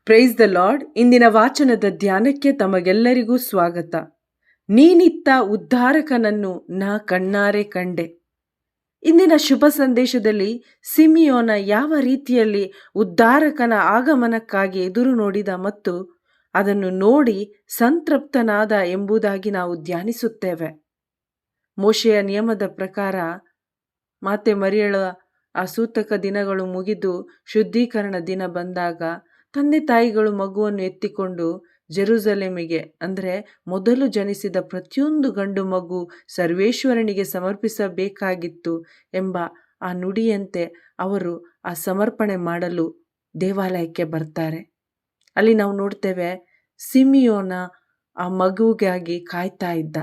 Price the lord. ಇಂದಿನ ವಾಚನದ ಧ್ಯಾನಕ್ಕೆ ತಮಗೆಲ್ಲರಿಗೂ ಸ್ವಾಗತ. ನೀನಿತ್ತ ಉದ್ಧಾರಕನನ್ನು ನಾ ಕಣ್ಣಾರೆ ಕಂಡೆ. ಇಂದಿನ ಶುಭ ಸಂದೇಶದಲ್ಲಿ ಸಿಮಿಯೋನ ಯಾವ ರೀತಿಯಲ್ಲಿ ಉದ್ಧಾರಕನ ಆಗಮನಕ್ಕಾಗಿ ಎದುರು ನೋಡಿದ ಮತ್ತು ಅದನ್ನು ನೋಡಿ ಸಂತೃಪ್ತನಾದ ಎಂಬುದಾಗಿ ನಾವು ಧ್ಯಾನಿಸುತ್ತೇವೆ. ಮೋಶೆಯ ನಿಯಮದ ಪ್ರಕಾರ ಮಾತೆ ಮರಿಯಳ ಆ ಸೂತಕ ದಿನಗಳು ಮುಗಿದು ಶುದ್ಧೀಕರಣ ದಿನ ಬಂದಾಗ ತಂದೆ ತಾಯಿಗಳು ಮಗುವನ್ನು ಎತ್ತಿಕೊಂಡು ಜೆರುಸಲೇಮಿಗೆ, ಅಂದರೆ ಮೊದಲು ಜನಿಸಿದ ಪ್ರತಿಯೊಂದು ಗಂಡು ಮಗು ಸರ್ವೇಶ್ವರನಿಗೆ ಸಮರ್ಪಿಸಬೇಕಾಗಿತ್ತು ಎಂಬ ಆ ನುಡಿಯಂತೆ ಅವರು ಆ ಸಮರ್ಪಣೆ ಮಾಡಲು ದೇವಾಲಯಕ್ಕೆ ಬರ್ತಾರೆ. ಅಲ್ಲಿ ನಾವು ನೋಡ್ತೇವೆ, ಸಿಮಿಯೋನ ಆ ಮಗುವಿಗಾಗಿ ಕಾಯ್ತಾ ಇದ್ದ.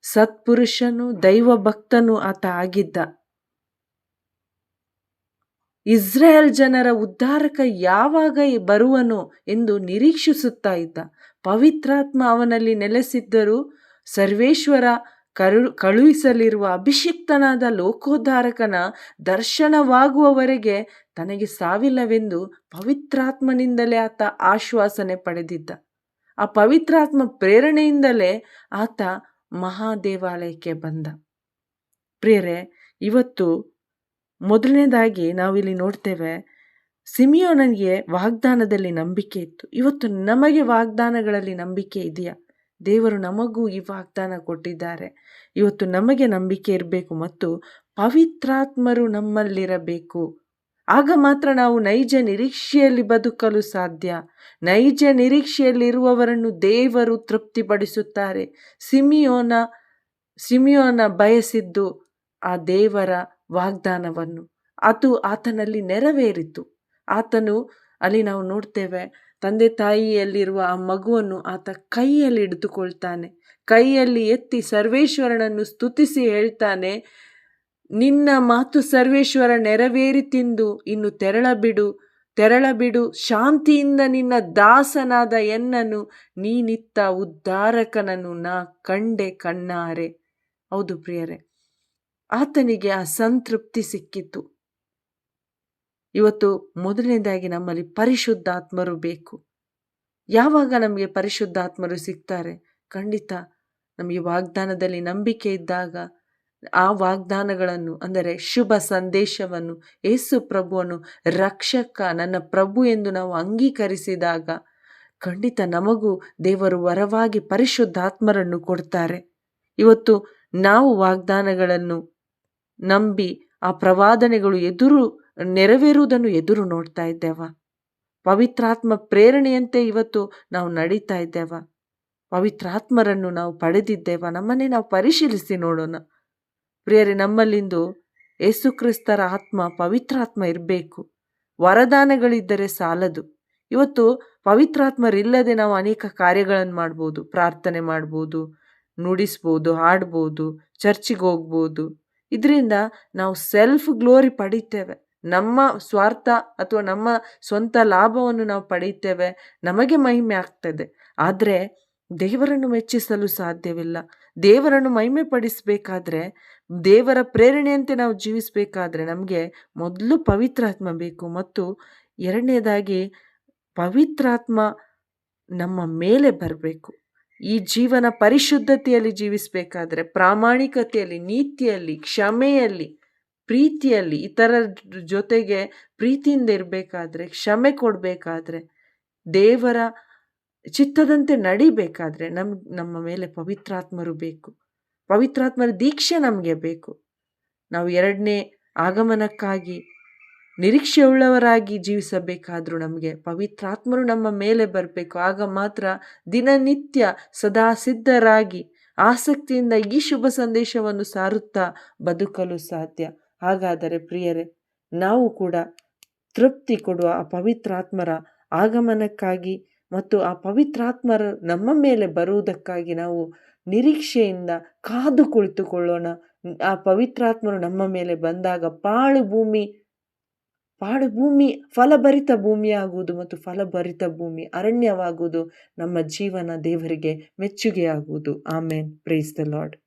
ಸತ್ಪುರುಷನು, ದೈವ ಭಕ್ತನು ಆತ ಆಗಿದ್ದ. ಇಸ್ರಾಯೇಲ್ ಜನರ ಉದ್ಧಾರಕ ಯಾವಾಗ ಬರುವನು ಎಂದು ನಿರೀಕ್ಷಿಸುತ್ತಾ ಇದ್ದ. ಪವಿತ್ರಾತ್ಮ ಅವನಲ್ಲಿ ನೆಲೆಸಿದ್ದರೂ ಸರ್ವೇಶ್ವರ ಕಳುಹಿಸಲಿರುವ ಅಭಿಷಿಕ್ತನಾದ ಲೋಕೋದ್ಧಾರಕನ ದರ್ಶನವಾಗುವವರೆಗೆ ತನಗೆ ಸಾವಿಲ್ಲವೆಂದು ಪವಿತ್ರಾತ್ಮನಿಂದಲೇ ಆತ ಆಶ್ವಾಸನೆ ಪಡೆದಿದ್ದ. ಆ ಪವಿತ್ರಾತ್ಮ ಪ್ರೇರಣೆಯಿಂದಲೇ ಆತ ಮಹಾದೇವಾಲಯಕ್ಕೆ ಬಂದ. ಪ್ರಿಯರೇ, ಇವತ್ತು ಮೊದಲನೇದಾಗಿ ನಾವಿಲ್ಲಿ ನೋಡ್ತೇವೆ, ಸಿಮಿಯೋನನಿಗೆ ವಾಗ್ದಾನದಲ್ಲಿ ನಂಬಿಕೆ ಇತ್ತು. ಇವತ್ತು ನಮಗೆ ವಾಗ್ದಾನಗಳಲ್ಲಿ ನಂಬಿಕೆ ಇದೆಯಾ? ದೇವರು ನಮಗೂ ಈ ವಾಗ್ದಾನ ಕೊಟ್ಟಿದ್ದಾರೆ. ಇವತ್ತು ನಮಗೆ ನಂಬಿಕೆ ಇರಬೇಕು ಮತ್ತು ಪವಿತ್ರಾತ್ಮರು ನಮ್ಮಲ್ಲಿರಬೇಕು. ಆಗ ಮಾತ್ರ ನಾವು ನೈಜ ನಿರೀಕ್ಷೆಯಲ್ಲಿ ಬದುಕಲು ಸಾಧ್ಯ. ನೈಜ ನಿರೀಕ್ಷೆಯಲ್ಲಿರುವವರನ್ನು ದೇವರು ತೃಪ್ತಿಪಡಿಸುತ್ತಾರೆ. ಸಿಮಿಯೋನ ಬಯಸಿದ್ದು ಆ ದೇವರ ವಾಗ್ದಾನವನ್ನು. ಅದು ಆತನಲ್ಲಿ ನೆರವೇರಿತು. ಆತನು ಅಲ್ಲಿ ನಾವು ನೋಡ್ತೇವೆ, ತಂದೆ ತಾಯಿಯಲ್ಲಿರುವ ಆ ಮಗುವನ್ನು ಆತ ಕೈಯಲ್ಲಿ ಹಿಡಿದುಕೊಳ್ತಾನೆ. ಕೈಯಲ್ಲಿ ಎತ್ತಿ ಸರ್ವೇಶ್ವರನನ್ನು ಸ್ತುತಿಸಿ ಹೇಳ್ತಾನೆ, ನಿನ್ನ ಮಾತು ಸರ್ವೇಶ್ವರ ನೆರವೇರಿತೆಂದು ಇನ್ನು ತೆರಳಬಿಡು, ಶಾಂತಿಯಿಂದ ನಿನ್ನ ದಾಸನಾದ ಎನ್ನನು, ನೀನಿತ್ತ ಉದ್ಧಾರಕನನ್ನು ನಾ ಕಂಡೆ ಕಣ್ಣಾರೆ. ಹೌದು ಪ್ರಿಯರೇ, ಆತನಿಗೆ ಆ ಸಂತೃಪ್ತಿ ಸಿಕ್ಕಿತು. ಇವತ್ತು ಮೊದಲನೇದಾಗಿ ನಮ್ಮಲ್ಲಿ ಪರಿಶುದ್ಧಾತ್ಮರು ಬೇಕು. ಯಾವಾಗ ನಮಗೆ ಪರಿಶುದ್ಧಾತ್ಮರು ಸಿಗ್ತಾರೆ? ಖಂಡಿತ ನಮಗೆ ವಾಗ್ದಾನದಲ್ಲಿ ನಂಬಿಕೆ ಇದ್ದಾಗ, ಆ ವಾಗ್ದಾನಗಳನ್ನು, ಅಂದರೆ ಶುಭ ಸಂದೇಶವನ್ನು, ಯೇಸು ಪ್ರಭುವನ್ನು ರಕ್ಷಕ, ನನ್ನ ಪ್ರಭು ಎಂದು ನಾವು ಅಂಗೀಕರಿಸಿದಾಗ ಖಂಡಿತ ನಮಗೂ ದೇವರು ವರವಾಗಿ ಪರಿಶುದ್ಧಾತ್ಮರನ್ನು ಕೊಡ್ತಾರೆ. ಇವತ್ತು ನಾವು ವಾಗ್ದಾನಗಳನ್ನು ನಂಬಿ ಆ ಪ್ರವಾದನೆಗಳು ನೆರವೇರುವುದನ್ನು ಎದುರು ನೋಡ್ತಾ ಇದ್ದೇವ? ಪವಿತ್ರಾತ್ಮ ಪ್ರೇರಣೆಯಂತೆ ಇವತ್ತು ನಾವು ನಡೀತಾ ಇದ್ದೇವ? ಪವಿತ್ರಾತ್ಮರನ್ನು ನಾವು ಪಡೆದಿದ್ದೇವ? ನಮ್ಮನ್ನೇ ನಾವು ಪರಿಶೀಲಿಸಿ ನೋಡೋಣ. ಪ್ರಿಯರೇ, ನಮ್ಮಲ್ಲಿಂದು ಯೇಸು ಕ್ರಿಸ್ತರ ಆತ್ಮ, ಪವಿತ್ರಾತ್ಮ ಇರಬೇಕು. ವರದಾನಗಳಿದ್ದರೆ ಸಾಲದು. ಇವತ್ತು ಪವಿತ್ರಾತ್ಮರಿಲ್ಲದೆ ನಾವು ಅನೇಕ ಕಾರ್ಯಗಳನ್ನು ಮಾಡ್ಬೋದು. ಪ್ರಾರ್ಥನೆ ಮಾಡ್ಬೋದು, ನುಡಿಸ್ಬೋದು, ಹಾಡ್ಬೋದು, ಚರ್ಚಿಗೆ ಹೋಗ್ಬೋದು. ಇದರಿಂದ ನಾವು ಸೆಲ್ಫ್ ಗ್ಲೋರಿ ಪಡೀತೇವೆ. ನಮ್ಮ ಸ್ವಾರ್ಥ ಅಥವಾ ನಮ್ಮ ಸ್ವಂತ ಲಾಭವನ್ನು ನಾವು ಪಡೀತೇವೆ. ನಮಗೆ ಮಹಿಮೆ ಆಗ್ತದೆ. ಆದರೆ ದೇವರನ್ನು ಮೆಚ್ಚಿಸಲು ಸಾಧ್ಯವಿಲ್ಲ. ದೇವರನ್ನು ಮಹಿಮೆ ಪಡಿಸಬೇಕಾದ್ರೆ, ದೇವರ ಪ್ರೇರಣೆಯಂತೆ ನಾವು ಜೀವಿಸಬೇಕಾದ್ರೆ ನಮಗೆ ಮೊದಲು ಪವಿತ್ರಾತ್ಮ ಬೇಕು. ಮತ್ತು ಎರಡನೇದಾಗಿ ಪವಿತ್ರಾತ್ಮ ನಮ್ಮ ಮೇಲೆ ಬರಬೇಕು. ಈ ಜೀವನ ಪರಿಶುದ್ಧತೆಯಲ್ಲಿ ಜೀವಿಸಬೇಕಾದ್ರೆ, ಪ್ರಾಮಾಣಿಕತೆಯಲ್ಲಿ, ನೀತಿಯಲ್ಲಿ, ಕ್ಷಮೆಯಲ್ಲಿ, ಪ್ರೀತಿಯಲ್ಲಿ, ಇತರರ ಜೊತೆಗೆ ಪ್ರೀತಿಯಿಂದ ಇರಬೇಕಾದ್ರೆ, ಕ್ಷಮೆ ಕೊಡಬೇಕಾದ್ರೆ, ದೇವರ ಚಿತ್ತದಂತೆ ನಡಿಬೇಕಾದ್ರೆ ನಮ್ಮ ಮೇಲೆ ಪವಿತ್ರಾತ್ಮರು ಬೇಕು. ಪವಿತ್ರಾತ್ಮರ ದೀಕ್ಷೆ ನಮಗೆ ಬೇಕು. ನಾವು ಎರಡನೇ ಆಗಮನಕ್ಕಾಗಿ ನಿರೀಕ್ಷೆಯುಳ್ಳವರಾಗಿ ಜೀವಿಸಬೇಕಾದ್ರೂ ನಮಗೆ ಪವಿತ್ರಾತ್ಮರು ನಮ್ಮ ಮೇಲೆ ಬರಬೇಕು. ಆಗ ಮಾತ್ರ ದಿನನಿತ್ಯ ಸದಾ ಸಿದ್ಧರಾಗಿ ಆಸಕ್ತಿಯಿಂದ ಈ ಶುಭ ಸಂದೇಶವನ್ನು ಸಾರುತ್ತಾ ಬದುಕಲು ಸಾಧ್ಯ. ಹಾಗಾದರೆ ಪ್ರಿಯರೇ, ನಾವು ಕೂಡ ತೃಪ್ತಿ ಕೊಡುವ ಆ ಪವಿತ್ರಾತ್ಮರ ಆಗಮನಕ್ಕಾಗಿ ಮತ್ತು ಆ ಪವಿತ್ರಾತ್ಮರು ನಮ್ಮ ಮೇಲೆ ಬರುವುದಕ್ಕಾಗಿ ನಾವು ನಿರೀಕ್ಷೆಯಿಂದ ಕಾದು ಕುಳಿತುಕೊಳ್ಳೋಣ. ಆ ಪವಿತ್ರಾತ್ಮರು ನಮ್ಮ ಮೇಲೆ ಬಂದಾಗ ಪಾಳು ಭೂಮಿ ಫಲಭರಿತ ಭೂಮಿಯಾಗುವುದು ಮತ್ತು ಫಲಭರಿತ ಭೂಮಿ ಅರಣ್ಯವಾಗುವುದು. ನಮ್ಮ ಜೀವನ ದೇವರಿಗೆ ಮೆಚ್ಚುಗೆಯಾಗುವುದು. ಆಮೇನ್. Praise the lord.